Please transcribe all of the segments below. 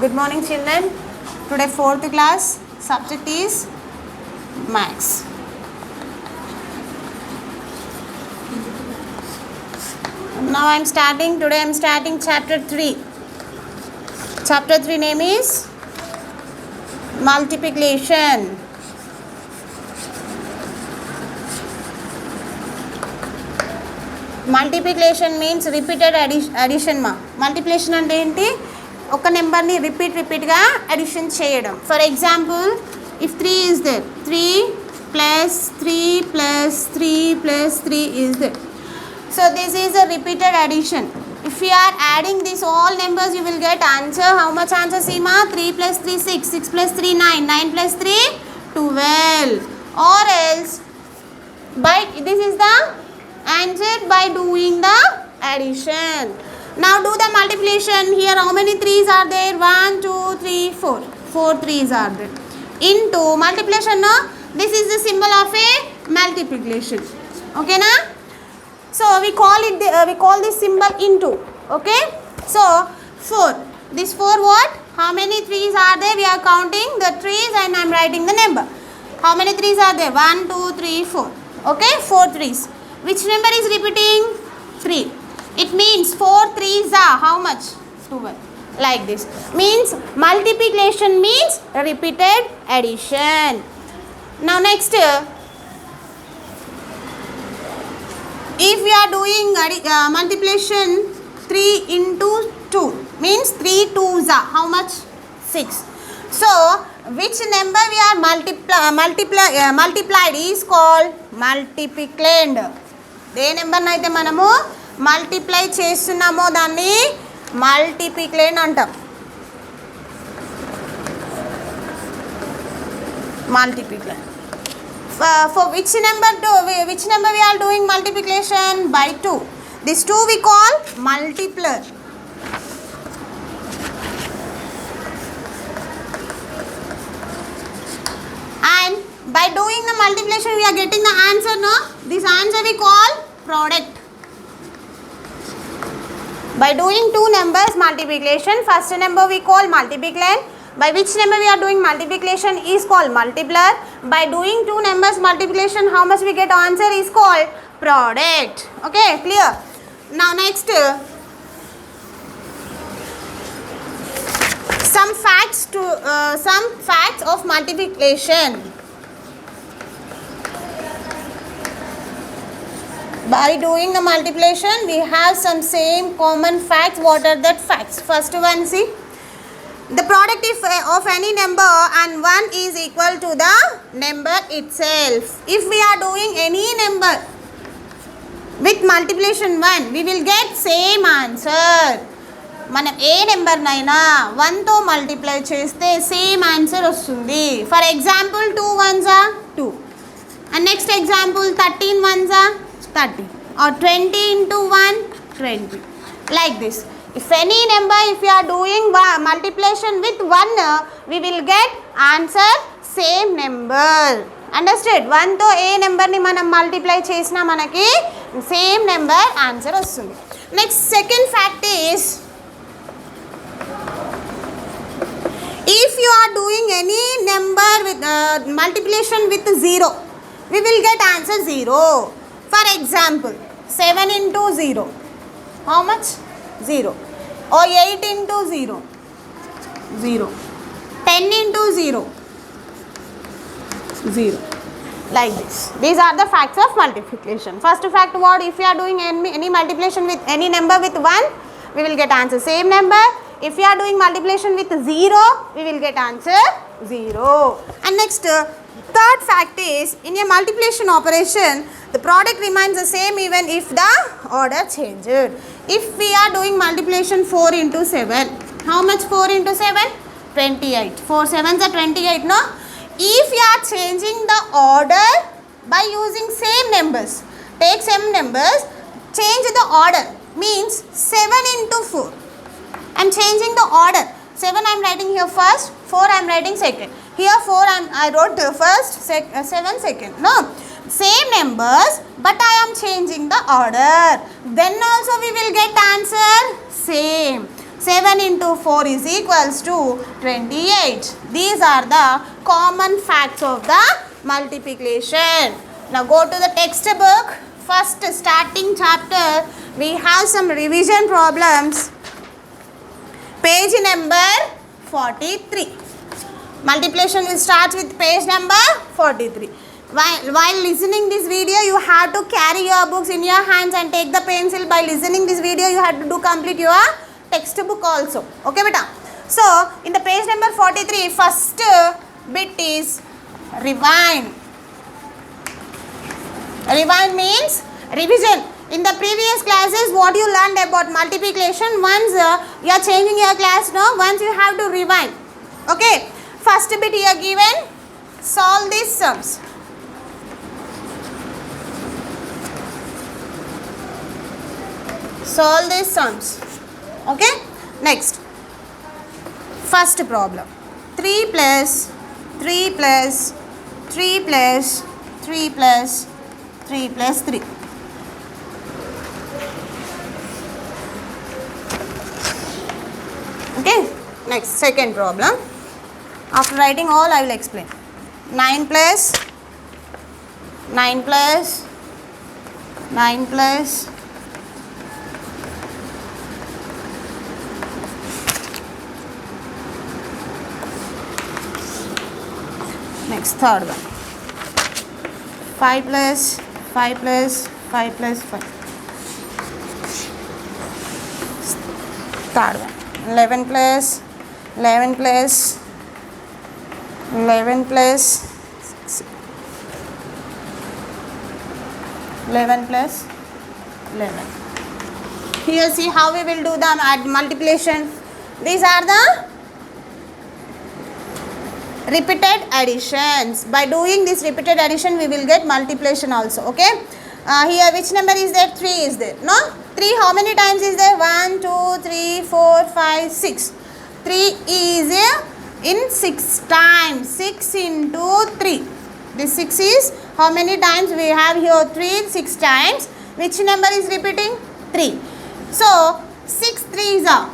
Good morning, children. Today, fourth class. Subject is Maths. Now, I am starting. Today, I am starting chapter 3. Chapter 3 name is Multiplication. Multiplication means repeated addition ma. Multiplication ante enti oka number ni repeat ga addition cheyadam. For example, if 3 is there, 3 plus 3 plus 3 plus 3 is there. So this is a repeated addition. If we are adding these all numbers, you will get answer. How much answer, Seema? 3 plus 3 6, 6 plus 3 9, 9 plus 3 12. Or else by this is the answer by doing the addition. Now do the multiplication. Here how many 3's are there? 1 2 3 4. 4 3's are there. Into multiplication, no? This is the symbol of a multiplication. Okay na? So we call it we call this symbol into. Okay? So 4. This 4 what? How many 3's are there? We are counting the 3's and I am writing the number. How many 3's are there? 1 2 3 4. Okay? 4 3's. Which number is repeating? 3. It means 4 3's are how much? 12. Like this. Means multiplication means repeated addition. Now next, if we are doing multiplication 3 into 2 means 3 2's are how much? 6. So which number we are multiplied is called multiplicand. ఏ నెంబర్ని అయితే మనము multiply చేస్తున్నామో దాన్ని మల్టిప్లికేండ్ అంటాం. మల్టిప్లికేండ్. For which number we are doing multiplication? By 2. This 2 we call multiplier. And by doing the multiplication we are getting the answer, no? This answer we call product. By doing two numbers multiplication, first number we call multiplicand. By which number we are doing multiplication is called multiplier. By doing two numbers multiplication, how much we get answer is called product. Okay, clear? Now next, some facts of multiplication. By doing the multiplication, we have some same common facts. What are that facts? First one, see, the product of any number and 1 is equal to the number itself. If we are doing any number with multiplication 1, we will get same answer. మనం ఏ నెంబర్నైనా 1తో multiply చేస్తే same answer వస్తుంది. For example 2 1's are 2 and next example 13 1's are 30 or 20 into 1 20, like this. If any number, if you are doing multiplication with 1, we will get answer same number. Understood? 1తో ఏ నెంబర్ని మనం multiply చేసినా మనకి same number answer వస్తుంది. Next second fact is, if you are doing any number with multiplication with 0, we will get answer 0. For example, 7 into 0, how much? 0. Or 8 into 0, 0. 10 into 0, 0. Like this. These are the facts of multiplication. First fact, what? If you are doing any multiplication with any number with 1, we will get answer same number. If you are doing multiplication with 0, we will get answer 0. And next, third fact is, in a multiplication operation, the product remains the same even if the order changes. If we are doing multiplication 4 into 7, how much 4 into 7? 28. 4 7's are 28, no? If we are changing the order by using same numbers, take same numbers, change the order, means 7 into 4. I am changing the order. 7 I am writing here first, 4 I am writing second. Here 4 I wrote first, 7 second. No, same numbers, but I am changing the order. Then also we will get answer same. 7 into 4 is equals to 28. These are the common facts of the multiplication. Now go to the textbook. First starting chapter, we have some revision problems. Page number 43. Multiplication will start with page number 43. While listening this video, you have to carry your books in your hands and take the pencil. By listening this video, you have to do complete your textbook also. Okay, beta? So, in the page number 43, first bit is rewind. Rewind means revision. In the previous classes, what you learned about multiplication, once you are changing your class now, once you have to rewind. Okay, first bit here given, solve these sums. Solve these sums. Okay, next, first problem, 3 plus 3 plus 3 plus 3 plus 3 plus 3. Okay, next, second problem. After writing all, I will explain. 9 plus 9 plus 9 plus next, third one. 5 plus 5 plus 5 plus 5. Third one. 11 plus 11 plus 11 plus 11 plus 11. Here see how we will do the multiplication. These are the repeated additions. By doing this repeated addition, we will get multiplication also. Okay. Here which number is there? 3 is there. No? 3 how many times is there? 1, 2, 3, 4, 5, 6. 3 is in 6 times. 6 into 3. This 6 is how many times? We have here 3, 6 times. Which number is repeating? 3. So 6 3s are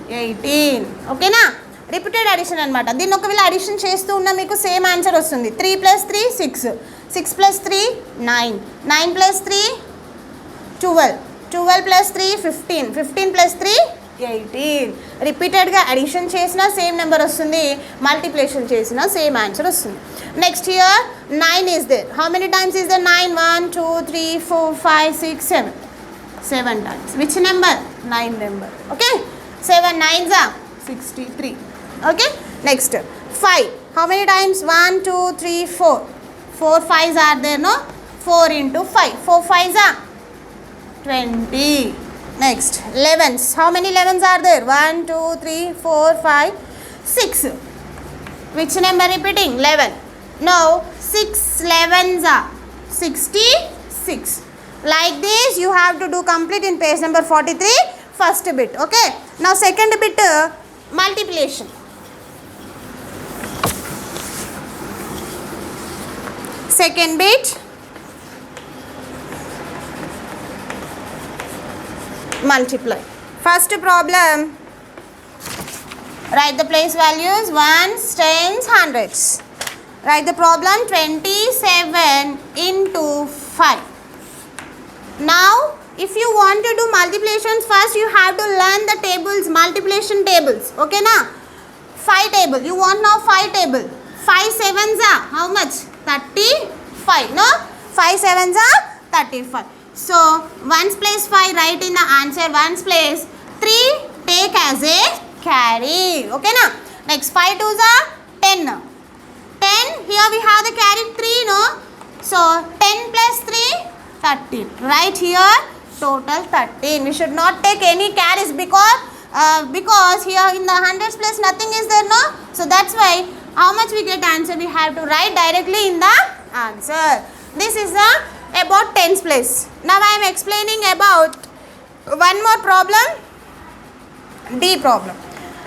18. Okay na? Repeated addition anamata. Din okavela addition chestu unna meeku same answer vastundi. 3 plus 3 6. 6 plus 3 9. 9 plus 3 12. 12 plus 3 15. 15 plus 3 18. Repeated ga addition chesina same number vastundi. Multiplication chesina same answer vastundi. Next here 9 is there. How many times is there? 9. 1 2 3 4 5 6 7. 7 times. Which number? 9 number. Okay. 7 9s are 63. Okay. Next 5. How many times? 1 2 3 4. 4 5s are there, no? 4 into 5. 4 5s are 20. Next 11s. How many 11s are there? 1 2 3 4 5 6. Which number repeating? 11. Now 6 11s are 66. Like this you have to do complete in page number 43. First bit. Okay. Now second bit multiplication. Second bit multiply. First problem, write the place values, ones, tens, hundreds. Write the problem 27 into 5. Now if you want to do multiplications, first you have to learn the tables, multiplication tables. Okay na? 5 table. You want now 5 table. 5 sevens are how much? 35. No? 5 sevens are 35. So, 1's place 5 write in the answer. 1's place 3 take as a carry. Okay na? Next 5 2's are 10. 10 here we have the carry 3 no? So, 10 plus 3 13. Right here total 13. We should not take any carries because here in the hundreds place nothing is there no? So, that's why how much we get answer we have to write directly in the answer. This is the about tens place. Now I am explaining about one more problem, D problem.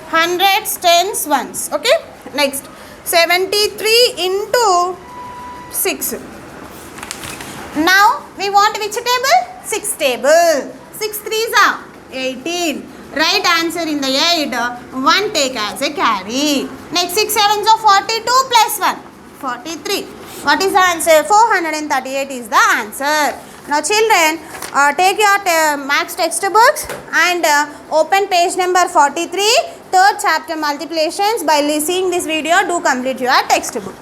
Hundreds, tens, ones. Okay. Next 73 into 6. Now we want which table? 6 table. 6 3s are 18. Right answer in the 8. 1 take as a carry. Next 6 sevens of 42 plus 1. 43. What is the answer? 438 is the answer. Now children, take your maths textbooks and open page number 43, third chapter multiplications. By seeing this video, do complete your textbook.